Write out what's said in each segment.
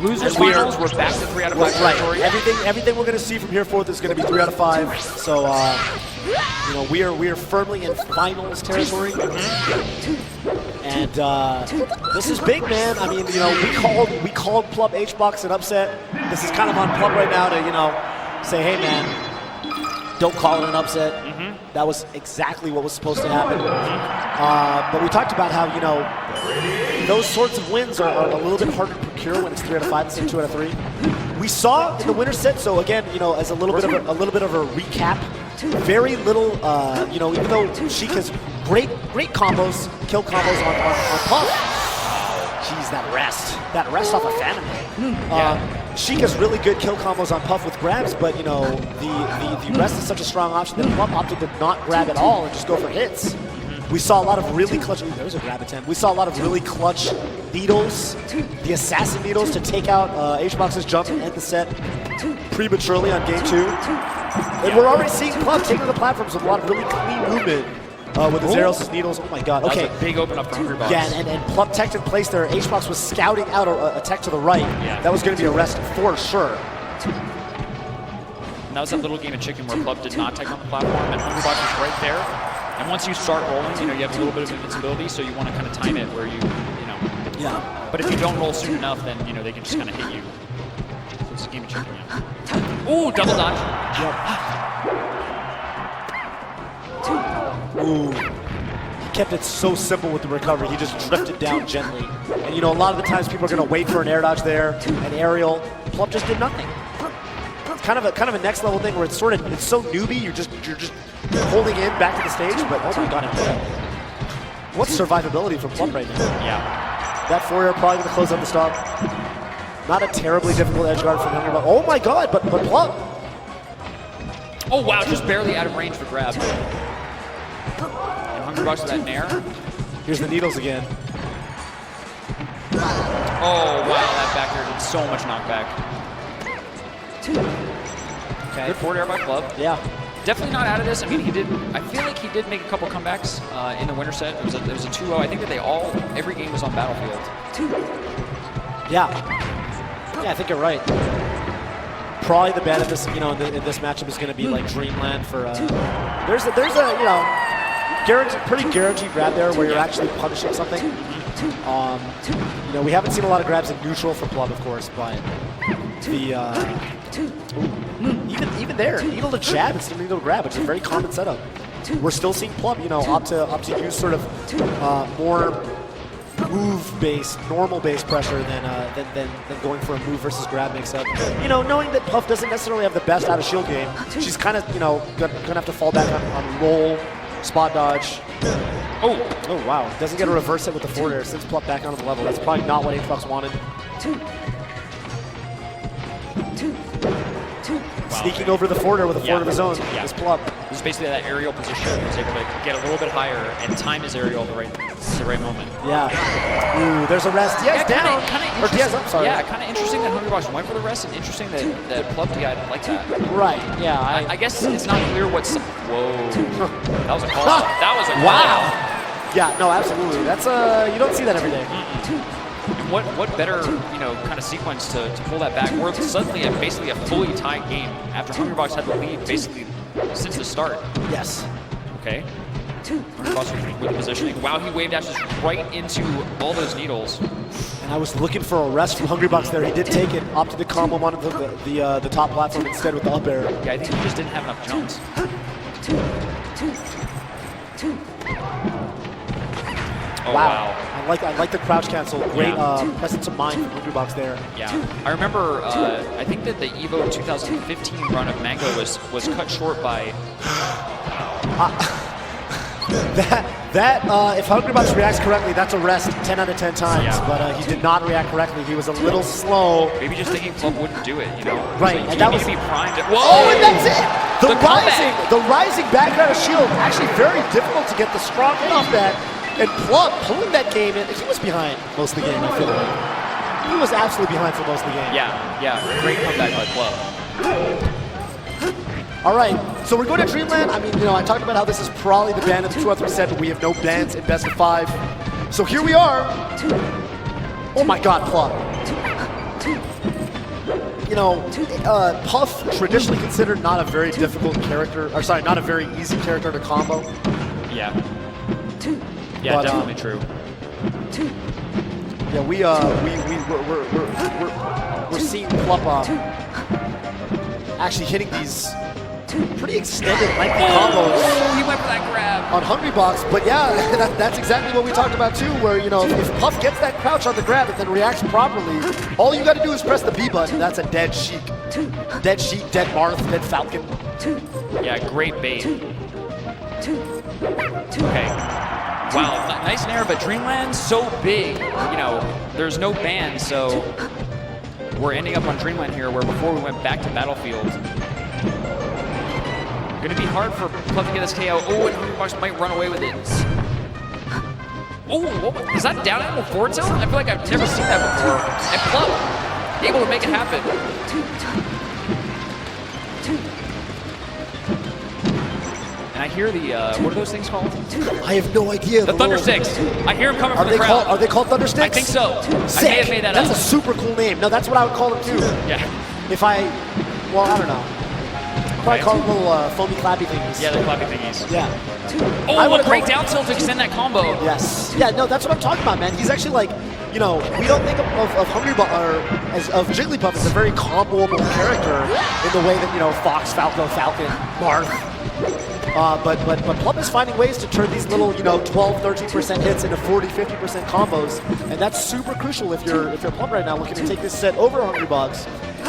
Losers finals, we're back to 3 out of 5 territory. Everything we're going to see from here forth is going to be 3 out of 5. So, you know, we are firmly in finals territory. And this is big, man. I mean, you know, we called Plup HBox an upset. This is kind of on Plup right now to, you know, say, hey, man, don't call it an upset. That was exactly what was supposed to happen. But we talked about how, you know, those sorts of wins are a little bit harder to procure when it's 3 out of 5 instead of 2 out of 3. We saw in the winner set, so again, you know, as a little bit of a recap, very little, you know, even though Sheik has great combos, kill combos on Plup. Jeez, that rest off of Phantom. Sheik has really good kill combos on Puff with grabs, but you know, the rest is such a strong option that Plup opted to not grab at all and just go for hits. We saw a lot of really clutch, there was a grab attempt. We saw a lot of really clutch needles, the assassin needles to take out HBox's jump and end the set prematurely on game 2. And we're already seeing Plup taking the platforms with a lot of really clean movement with his arrows, his needles. Oh my god, okay. That was a big open up for Hungrybox. Yeah, and Plup teched in place there. HBox was scouting out a tech to the right. Yeah. That was going to be arrested for sure. And that was that little game of chicken where Plup did not take on the platform, and Hungrybox was right there. And once you start rolling, you know, you have a little bit of invincibility, so you want to kind of time it where you know. Yeah. But if you don't roll soon enough, then, you know, they can just kind of hit you. So it's a game of chicken, yeah. Ooh, double dodge. Yep. Ooh. He kept it so simple with the recovery. He just drifted down gently. And, you know, a lot of the times people are going to wait for an air dodge there, an aerial. Plup just did nothing. It's kind of a next level thing where it's so newbie, you're just holding in back to the stage, but oh my god, what's survivability from Plup right now? Yeah. That forward probably going to close up the stock. Not a terribly difficult edge guard from Hungrybox. Oh my god, but Plup. Oh wow, just barely out of range for grab. And Hungrybox with that nair. Here's the needles again. Oh wow, that back air did so much knockback. Okay. Good forward air by Plup. Yeah. Definitely not out of this. I mean, I feel like he did make a couple comebacks in the winter set. It was a 2-0. I think that every game was on Battlefield. Yeah. Yeah, I think you're right. Probably the bet of this, you know, in this matchup is going to be like Dreamland for. There's a you know, pretty guaranteed grab there where you're actually punishing something. You know, we haven't seen a lot of grabs in neutral from Plup, of course, but the. Even there, needle to jab instead of needle to grab, which is a very common setup. We're still seeing Plup, you know, opt to use sort of more move-based, normal-based pressure than going for a move versus grab mix-up. You know, knowing that Puff doesn't necessarily have the best out of shield game, she's kind of, you know, gonna have to fall back on roll, spot dodge. Oh wow, doesn't get a reverse hit with the forward air since Plup back onto the level. That's probably not what HBox wanted. Sneaking over the forward air with a forward of his own is Plup. This is basically that aerial position. He was able to get a little bit higher and time his aerial at the right moment. Yeah. Ooh, there's a rest. Yes, yeah, down. Kinda or Diaz, I'm sorry. Yeah, kind of interesting that Hungrybox went for the rest, and interesting that Plup DI'd like that. Right, yeah. I guess it's not clear what's... Whoa. That was a call. That was a call. Wow. Yeah, no, absolutely. That's you don't see that every day. And what better, you know, kind of sequence to pull that back? We're suddenly at basically a fully tied game after Hungrybox had the lead basically since the start. Yes. Okay. Hungrybox with the positioning. Wow, he wave dashes right into all those needles. And I was looking for a rest from Hungrybox there. He did take it, opted to combo him onto the top platform instead with the up air. Yeah, I think he just didn't have enough jumps. Oh, wow. I like the crouch cancel. Great presence of mind from Hungrybox there. Yeah. I remember, I think that the EVO 2015 run of Mango was cut short by... If Hungrybox reacts correctly, that's a rest 10 out of 10 times. Yeah. But he did not react correctly. He was a little slow. Maybe just thinking Plup wouldn't do it, you know? Right, so and that was to be primed. Whoa! Oh, and that's it! The comeback. rising background of shield, actually very difficult to get the strong hit off that. And Plup pulling that game in. He was behind most of the game, I feel like. He was absolutely behind for most of the game. Yeah. Great comeback by Plup. All right, so we're going to Dreamland. I mean, you know, I talked about how this is probably the ban of the 2-out-3 set, but we have no bans in best of 5. So here we are. Oh my God, Plup. you know, Puff traditionally considered not a very difficult character, or sorry, not a very easy character to combo. Yeah. Yeah, But, definitely true. Yeah, we're seeing Plup actually hitting these pretty extended lengthy combos. Oh, he went for that grab. On Hungrybox, but yeah, that's exactly what we talked about too, where, you know, if Puff gets that crouch on the grab and then reacts properly, all you got to do is press the B button. That's a dead Sheik. Dead Sheik, dead Marth, dead Falcon. Yeah, great bait. Okay. Wow, nice nair, but Dreamland's so big. You know, there's no ban, so we're ending up on Dreamland here, where before we went back to Battlefield. Gonna be hard for Plup to get this KO. Oh, and Hungrybox might run away with it. Oh, is that down angle forward tilt? I feel like I've never seen that before. And Plup able to make it happen. And I hear the, what are those things called? I have no idea. The Thunder Sticks. I hear them coming from the crowd. Are they called Thunder Sticks? I think so. Sick. I may have made that up. That's a super cool name. No, that's what I would call them too. Yeah. If I, well, I don't know. Probably call them little foamy clappy things. Yeah, they're clappy thingies. Yeah. Oh, a great down tilt to extend that combo. Yes. Yeah, no, that's what I'm talking about, man. He's actually like, you know, we don't think of Hungrybox or of Jigglypuff as a very comboable character in the way that, you know, Fox, Falco, Falcon, Marth. But Plup is finding ways to turn these little, you know, 12, 13% hits into 40, 50% combos, and that's super crucial if you're Plup right now looking to take this set over Hungrybox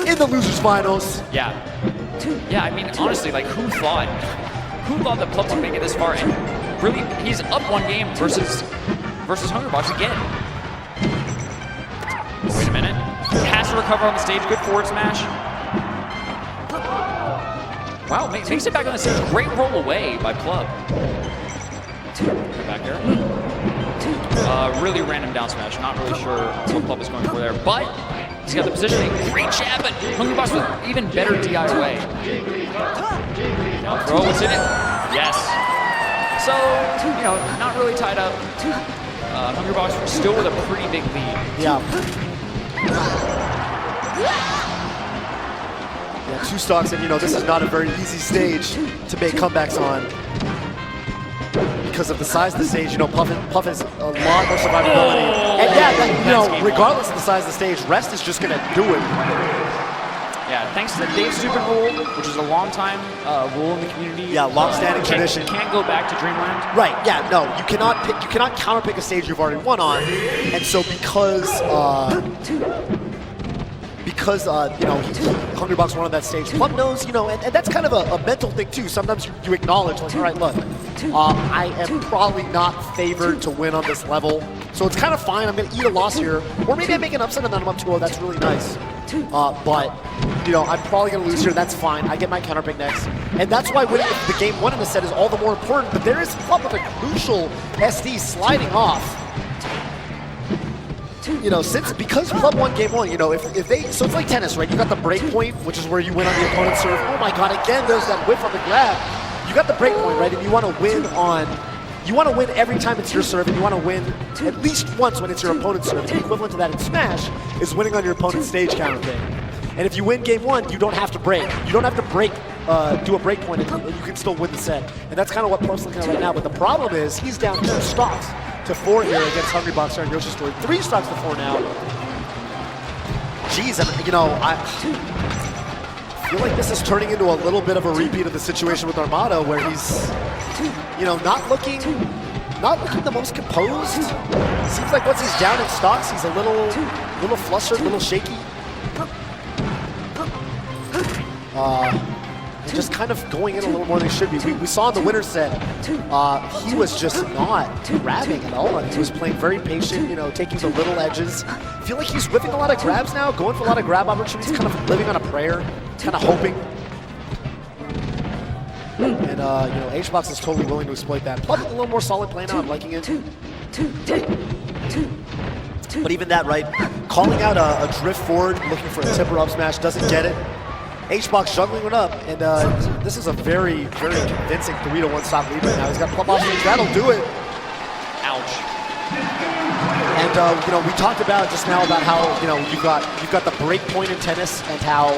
in the losers finals. Yeah. Yeah, I mean, honestly, like, who thought that Plup would make it this far? And really, he's up one game versus Hungrybox again. Wait a minute. Has to recover on the stage. Good forward smash. Wow, makes it back on the stage. Great roll away by Plup. Back here. Really random down smash. Not really sure what Plup is going for there, but he's got the positioning. Great jab, but Hungrybox with even better DI away. Down throw, what's in it? Yes. So, you know, not really tied up. Hungrybox still with a pretty big lead. Yeah. Yeah, 2 stocks, and you know, this is not a very easy stage to make comebacks on. Because of the size of the stage, you know, Puff has a lot more survivability. And yeah, you know, regardless of the size of the stage, Rest is just gonna do it. Yeah, thanks to the Dave Stupid rule, which is a long time rule in the community. Yeah, long-standing tradition. Can't go back to Dreamland. Right. Yeah. No, you cannot counterpick a stage you've already won on, and so because you know, Hungrybox won on that stage, Plup knows, you know, and that's kind of a mental thing too. Sometimes you acknowledge, like, all right, look, I am probably not favored to win on this level, so it's kind of fine. I'm going to eat a loss here, or maybe I make an upset and then I'm up 2-0. That's really nice. But, you know, I'm probably going to lose here. That's fine. I get my counterpick next. And that's why winning the game 1 in a set is all the more important. But there is Plup with a crucial SD sliding off. You know, because Plup won game 1, you know, if they, so it's like tennis, right? You got the break point, which is where you win on the opponent's serve. Oh my God, again, there's that whiff on the grab. You got the break point, right? And you want to win every time it's your serve, and you want to win at least once when it's your opponent's serve. The equivalent to that in Smash is winning on your opponent's stage counter thing. And if you win game 1, you don't have to break. You don't have to break, do a break point, and you can still win the set. And that's kind of what Plup's looking at right now. But the problem is he's down 2 stocks to 4 here against Hungrybox and Yoshi's Story. 3 stocks to 4 now. Jeez, and, you know, I feel like this is turning into a little bit of a repeat of the situation with Armado, where he's, you know, not looking the most composed. Seems like once he's down in stocks, he's a little flustered, a little shaky. Just kind of going in a little more than he should be. We saw in the winner's set, he was just not grabbing at all. He was playing very patient, you know, taking the little edges. I feel like he's whipping a lot of grabs now, going for a lot of grab opportunities, kind of living on a prayer, kind of hoping. And, you know, HBox is totally willing to exploit that. Plup a little more solid play now, I'm liking it. But even that, right, calling out a drift forward, looking for a tipper up smash, doesn't get it. HBox juggling it up, and this is a very, very convincing 3-1 stock lead right now. He's got Plup off stage, that'll do it. Ouch. And you know, we talked about just now about how, you know, you've got the break point in tennis, and how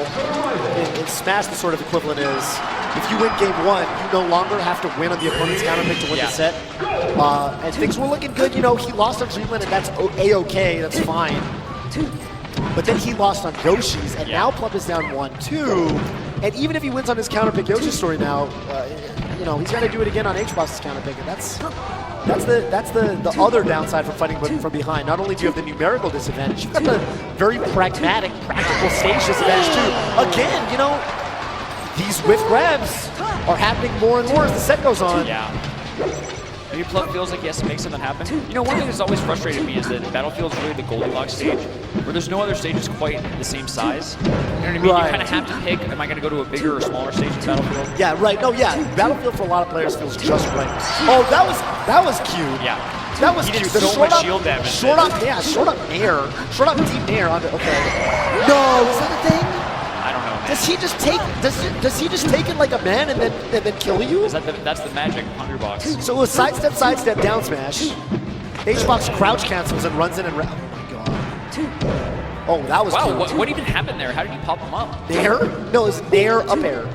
in Smash the sort of equivalent is if you win game 1, you no longer have to win on the opponent's counter pick to win the set. And things were looking good. You know, he lost on Dreamland, and that's a-okay. That's fine. But then he lost on Yoshi's, and now Plup is down 1-2. And even if he wins on his counter pick Yoshi story now, you know, he's got to do it again on H-Boss's counter pick, and that's the other downside for fighting from behind. Not only do you have the numerical disadvantage, you've got the very pragmatic, practical stage disadvantage too. Again, you know, these whiff grabs are happening more and more as the set goes on. Yeah. Maybe Plup feels like he has to make something happen. You know, one thing that's always frustrated me is that Battlefield's really the Goldilocks stage, where there's no other stages quite the same size. You know what I mean? You kind of have to pick, am I going to go to a bigger or smaller stage in Battlefield? Yeah, right. No, yeah. Battlefield for a lot of players feels just right. Oh, that was cute. Yeah. That was he cute. Did the so much shield damage. Short up air. Short up deep air onto, okay. No, is that a thing? I don't know, man. Does he just take it like a man and then kill you? That's the magic Hungry Box. So it was sidestep, down smash. H-Box crouch cancels and runs in and... Oh my god. Oh, that was wow, what even happened there? How did you pop him up? Nair? No, it was Nair up air.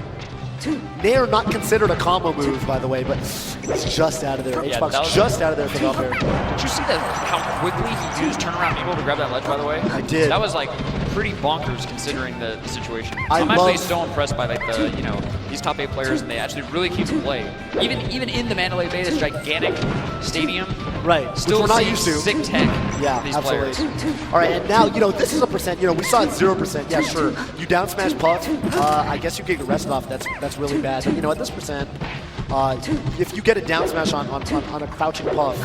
Nair not considered a combo move, by the way, but it's just out of there. H-Box just out of there for the up air. Did you see how quickly he used turnaround evil to grab that ledge, by the way? I did. That was like pretty bonkers considering the situation. So I'm actually so impressed by like you know, these top 8 players, and they actually really keep to play. Even in the Mandalay Bay, this gigantic stadium. Right. Still we're not used to. Sick tech. Yeah, these absolutely. players. All right, and now, you know, this is a percent. You know, we saw it 0%. Yeah, sure. You down smash Puff. I guess you could get arrested off. That's really bad. But, you know, at this percent, if you get a down smash on a crouching Puff,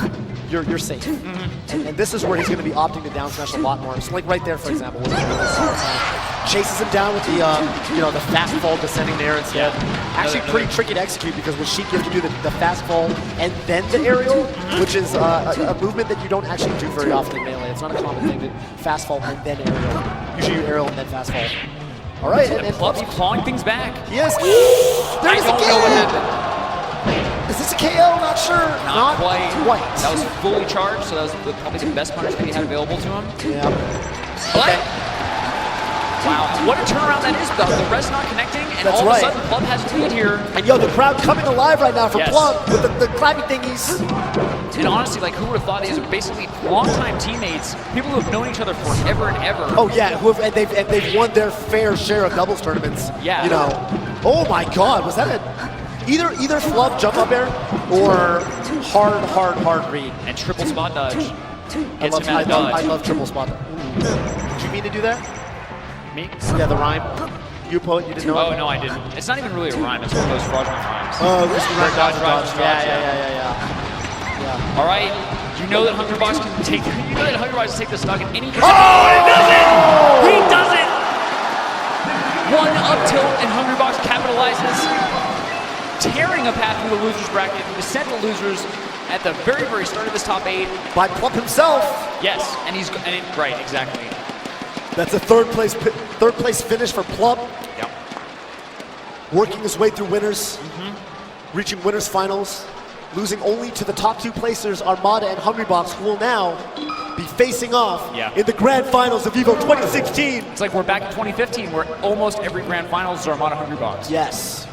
you're safe. And this is where he's going to be opting to down smash a lot more. So, like right there, for example, chases him down with the you know, the fast fall descending there instead. Actually, pretty tricky to execute because with Sheik you have to do the fast fall and then the aerial, which is a movement that you don't actually do very often in Melee. It's not a common thing to fast fall and then aerial. Usually you aerial and then fast fall. All right, and Plup's clawing things back. Yes. I don't know what happened. Is this a KO? Not sure. Not quite. That was fully charged, so that was probably the best punishment he had available to him. Yeah. But, wow, what a turnaround that is, though. The rest not connecting, and That's all of right. a sudden, Plup has a lead here. And yo, the crowd coming alive right now for Plup with the clappy thingies. And honestly, like, who would have thought these are basically longtime teammates, people who have known each other forever and ever. Oh yeah, and they've won their fair share of doubles tournaments. Yeah. You know. Oh my God, was that either flub jump up air or hard read? And triple spot dodge. I love triple spot. Did you mean to do that? Me? Yeah, the rhyme. You poet, you didn't know it? Oh, no, I didn't. It's not even really a rhyme. It's one of those fraudulent rhymes. Oh, this is right. Dodge. Yeah. All right. You know that Hungry Box can take. You know that Hungry Box can take the stock in any. Oh, he does it! He does it! One up tilt, and Hungry Box capitalizes, tearing a path through the losers bracket. We sent the losers at the very, very start of this top 8 by Plup himself. Yes, and right, exactly. That's a third place finish for Plup. Yep. Working his way through winners, reaching winners finals, losing only to the top 2 placers, Armada and Hungry Box, who will now be facing off in the grand finals of EVO 2016. It's like we're back in 2015, where almost every grand finals is Armada Hungry Box. Yes.